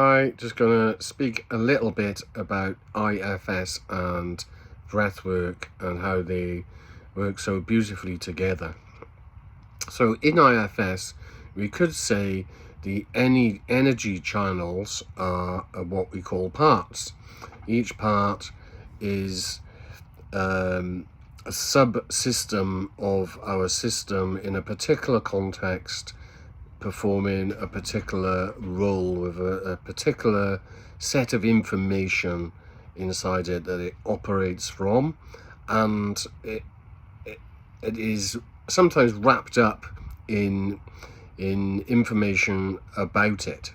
I'm just going to speak a little bit about IFS and breathwork and how they work so beautifully together. So in IFS, we could say the energy channels are what we call parts. Each part is a subsystem of our system in a particular context, performing a particular role with a particular set of information inside it that it operates from, and it is sometimes wrapped up in information about it.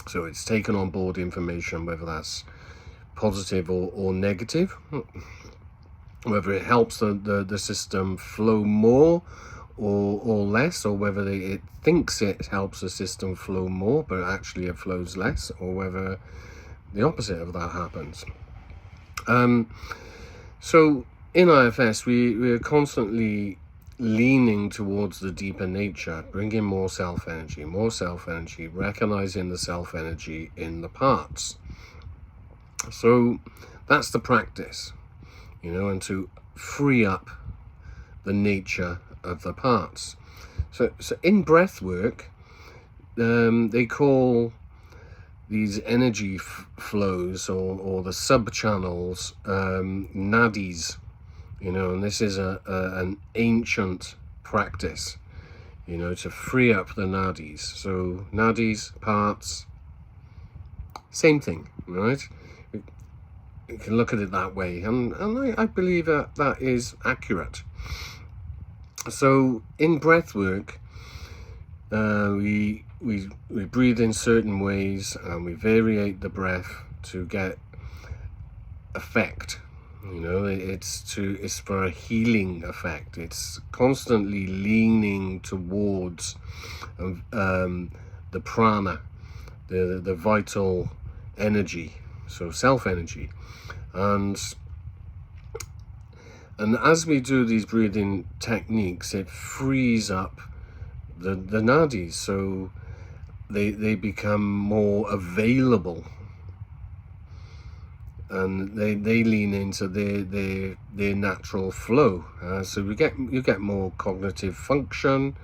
So it's taken on board information, whether that's positive or negative, whether it helps the system flow more or less, or whether it thinks it helps the system flow more but actually it flows less, or whether the opposite of that happens. So in IFS we're constantly leaning towards the deeper nature, bringing more self-energy, recognizing the self-energy in the parts. So that's the practice, and to free up the nature of the parts. So in breath work, they call these energy flows or the sub-channels nadis, and this is an ancient practice, to free up the nadis. So nadis, parts, same thing, right? You can look at it that way, and I believe that is accurate. So in breath work, we breathe in certain ways and we variate the breath to get effect. It's for a healing effect. It's constantly leaning towards the prana, the vital energy, so self-energy, and as we do these breathing techniques, it frees up the nadis, so they become more available, and they lean into their natural flow. So you get more cognitive function,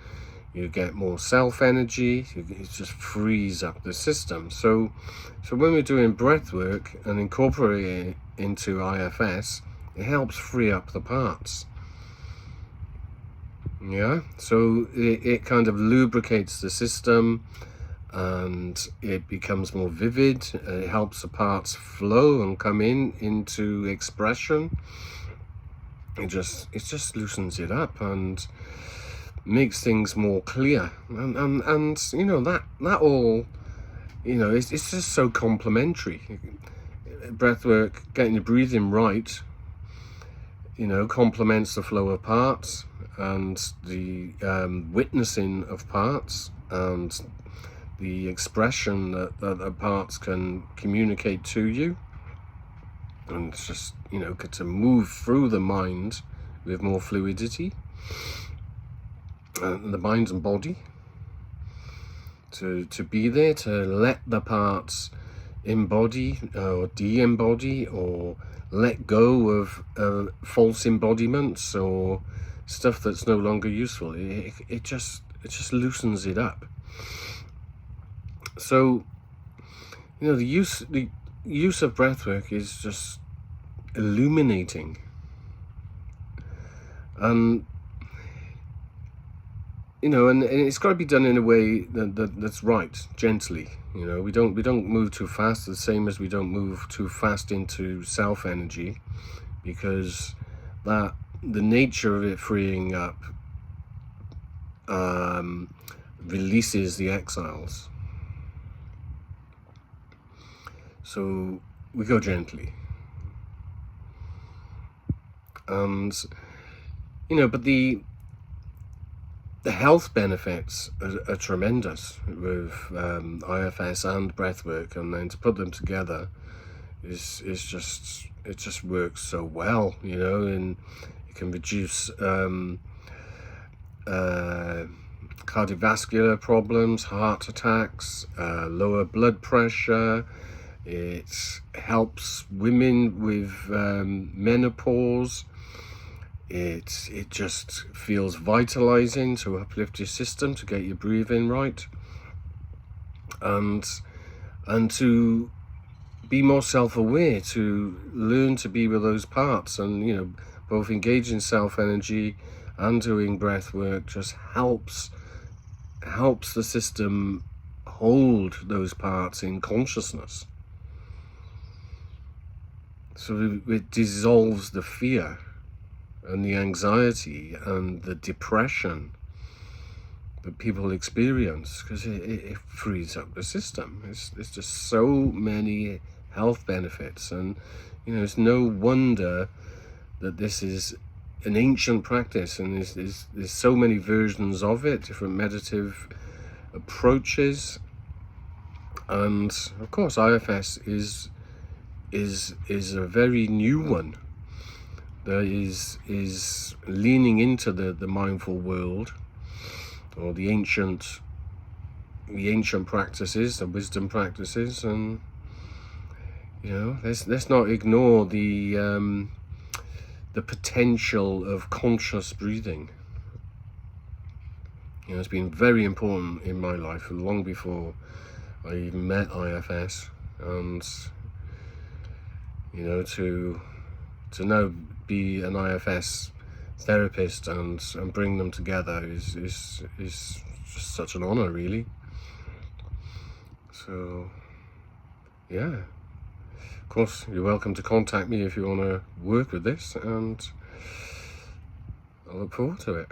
you get more self-energy. It just frees up the system. So when we're doing breath work and incorporating it into IFS, it helps free up the parts. So it kind of lubricates the system and it becomes more vivid. It helps the parts flow and come into expression. It just loosens it up and makes things more clear. And that all, it's just so complementary. Breathwork, getting your breathing right, complements the flow of parts and the witnessing of parts and the expression that the parts can communicate to you, and it's just to move through the mind with more fluidity, the mind and body, to be there, to let the parts embody or de-embody, or let go of false embodiments or stuff that's no longer useful. It just loosens it up. So the use of breathwork is just illuminating, and and it's got to be done in a way that's right, gently. We don't move too fast, the same as we don't move too fast into self-energy, because the nature of it freeing up releases the exiles. So we go gently, and but the health benefits are tremendous with IFS and breathwork, and then to put them together it just works so well, and it can reduce cardiovascular problems, heart attacks, lower blood pressure. It helps women with menopause. It just feels vitalizing to uplift your system, to get your breathing right, and to be more self-aware, to learn to be with those parts, and both engaging self-energy and doing breath work just helps the system hold those parts in consciousness. So it dissolves the fear and the anxiety and the depression that people experience, because it frees up the system. It's just so many health benefits, and it's no wonder that this is an ancient practice, and there's so many versions of it, different meditative approaches. And of course IFS is a very new one that is leaning into the mindful world, or the ancient practices, the wisdom practices. And let's not ignore the potential of conscious breathing. It's been very important in my life long before I even met IFS, and to now be an IFS therapist and bring them together is just such an honor, really. So yeah, of course you're welcome to contact me if you want to work with this, and I look forward to it.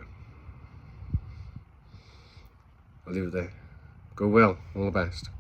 I'll leave it there. Go well, all the best.